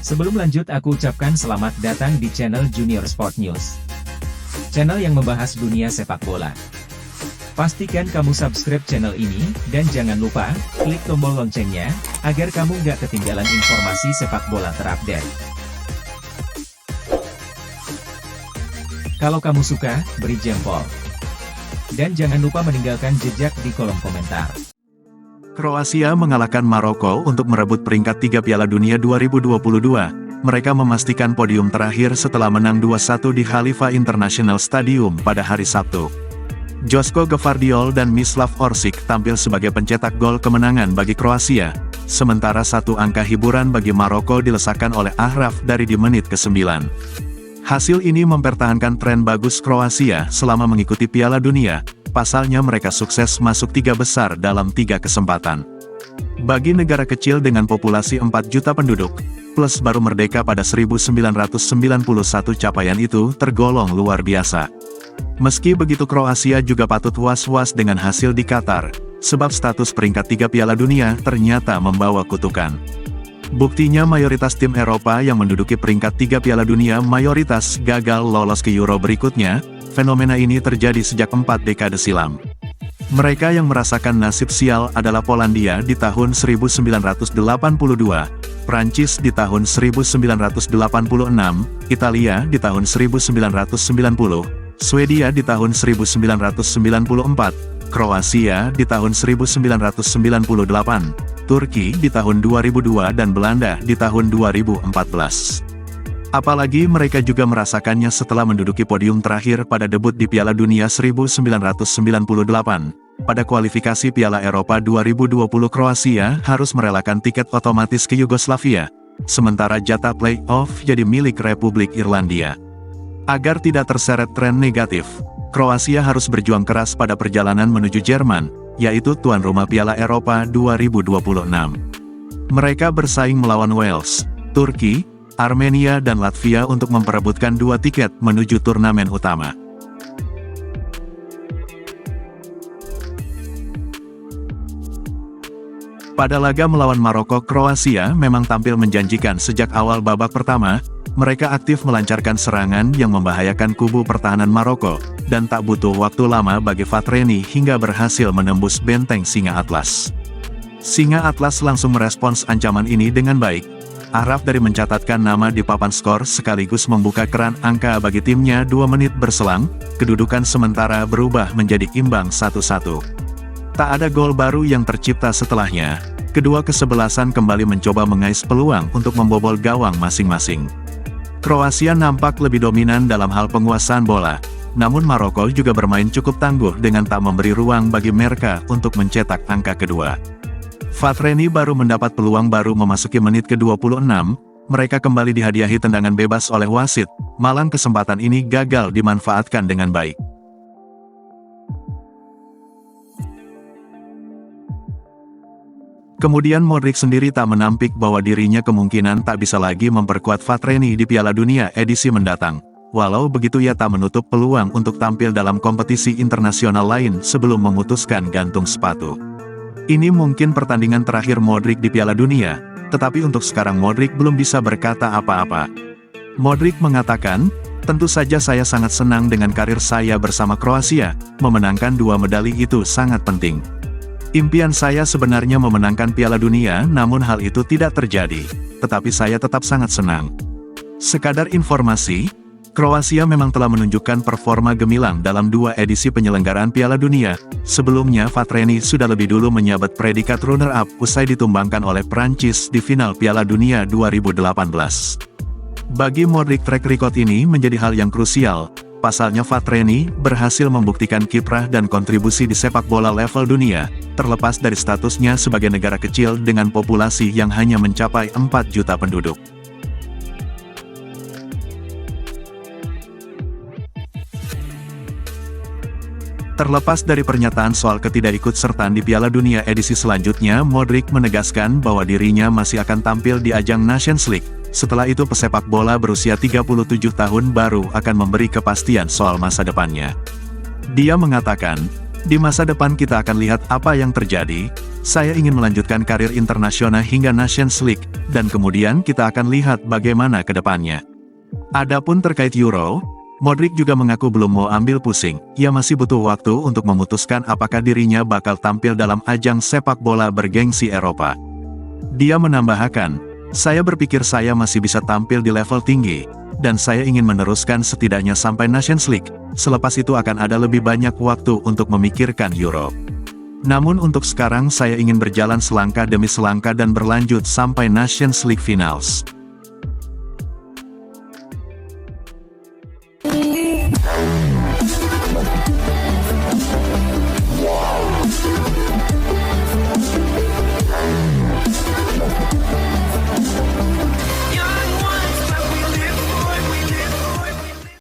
Sebelum lanjut aku ucapkan selamat datang di channel Junior Sport News. Channel yang membahas dunia sepak bola. Pastikan kamu subscribe channel ini, dan jangan lupa, klik tombol loncengnya, agar kamu nggak ketinggalan informasi sepak bola terupdate. Kalau kamu suka, beri jempol. Dan jangan lupa meninggalkan jejak di kolom komentar. Kroasia mengalahkan Maroko untuk merebut peringkat 3 Piala Dunia 2022. Mereka memastikan podium terakhir setelah menang 2-1 di Khalifa International Stadium pada hari Sabtu. Joško Gvardiol dan Mislav Orsic tampil sebagai pencetak gol kemenangan bagi Kroasia, sementara satu angka hiburan bagi Maroko dilesakan oleh Ahraf dari di menit ke-9. Hasil ini mempertahankan tren bagus Kroasia selama mengikuti Piala Dunia. Pasalnya mereka sukses masuk 3 besar dalam 3 kesempatan. Bagi negara kecil dengan populasi 4 juta penduduk, plus baru merdeka pada 1991, capaian itu tergolong luar biasa. Meski begitu, Kroasia juga patut was-was dengan hasil di Qatar, sebab status peringkat 3 Piala Dunia ternyata membawa kutukan. Buktinya mayoritas tim Eropa yang menduduki peringkat 3 Piala Dunia mayoritas gagal lolos ke Euro berikutnya. Fenomena ini terjadi sejak 4 dekade silam. Mereka yang merasakan nasib sial adalah Polandia di tahun 1982, Prancis di tahun 1986, Italia di tahun 1990, Swedia di tahun 1994, Kroasia di tahun 1998, Turki di tahun 2002 dan Belanda di tahun 2014. Apalagi mereka juga merasakannya setelah menduduki podium terakhir pada debut di Piala Dunia 1998. Pada kualifikasi Piala Eropa 2020, Kroasia harus merelakan tiket otomatis ke Yugoslavia, sementara jatah play-off jadi milik Republik Irlandia. Agar tidak terseret tren negatif, Kroasia harus berjuang keras pada perjalanan menuju Jerman, yaitu tuan rumah Piala Eropa 2026. Mereka bersaing melawan Wales, Turki, Armenia dan Latvia untuk memperebutkan 2 tiket menuju turnamen utama. Pada laga melawan Maroko, Kroasia memang tampil menjanjikan sejak awal babak pertama. Mereka aktif melancarkan serangan yang membahayakan kubu pertahanan Maroko, dan tak butuh waktu lama bagi Fatreni hingga berhasil menembus benteng Singa Atlas. Singa Atlas langsung merespons ancaman ini dengan baik. Ahraf dari mencatatkan nama di papan skor sekaligus membuka keran angka bagi timnya. 2 menit berselang, kedudukan sementara berubah menjadi imbang 1-1. Tak ada gol baru yang tercipta setelahnya. Kedua kesebelasan kembali mencoba mengais peluang untuk membobol gawang masing-masing. Kroasia nampak lebih dominan dalam hal penguasaan bola, namun Maroko juga bermain cukup tangguh dengan tak memberi ruang bagi mereka untuk mencetak angka kedua. Fatreni baru mendapat peluang baru memasuki menit ke-26, mereka kembali dihadiahi tendangan bebas oleh wasit, malang kesempatan ini gagal dimanfaatkan dengan baik. Kemudian Modric sendiri tak menampik bahwa dirinya kemungkinan tak bisa lagi memperkuat Fatreni di Piala Dunia edisi mendatang. Walau begitu ia tak menutup peluang untuk tampil dalam kompetisi internasional lain sebelum memutuskan gantung sepatu. Ini mungkin pertandingan terakhir Modric di Piala Dunia, tetapi untuk sekarang Modric belum bisa berkata apa-apa. Modric mengatakan, "Tentu saja saya sangat senang dengan karir saya bersama Kroasia, memenangkan 2 medali itu sangat penting. Impian saya sebenarnya memenangkan Piala Dunia, namun hal itu tidak terjadi, tetapi saya tetap sangat senang." Sekadar informasi, Kroasia memang telah menunjukkan performa gemilang dalam 2 edisi penyelenggaraan Piala Dunia. Sebelumnya Fatreni sudah lebih dulu menyabat predikat runner-up usai ditumbangkan oleh Prancis di final Piala Dunia 2018. Bagi Modric track record ini menjadi hal yang krusial. Pasalnya Fatreni berhasil membuktikan kiprah dan kontribusi di sepak bola level dunia, terlepas dari statusnya sebagai negara kecil dengan populasi yang hanya mencapai 4 juta penduduk. Terlepas dari pernyataan soal ketidakikutsertaan di Piala Dunia edisi selanjutnya, Modric menegaskan bahwa dirinya masih akan tampil di ajang Nations League. Setelah itu pesepak bola berusia 37 tahun baru akan memberi kepastian soal masa depannya. Dia mengatakan, "Di masa depan kita akan lihat apa yang terjadi. Saya ingin melanjutkan karir internasional hingga Nations League, dan kemudian kita akan lihat bagaimana ke depannya. Adapun terkait Euro, Modric juga mengaku belum mau ambil pusing. Ia masih butuh waktu untuk memutuskan apakah dirinya bakal tampil dalam ajang sepak bola bergengsi Eropa. Dia menambahkan, "Saya berpikir saya masih bisa tampil di level tinggi, dan saya ingin meneruskan setidaknya sampai Nations League. Selepas itu akan ada lebih banyak waktu untuk memikirkan Euro. Namun untuk sekarang saya ingin berjalan selangkah demi selangkah dan berlanjut sampai Nations League Finals."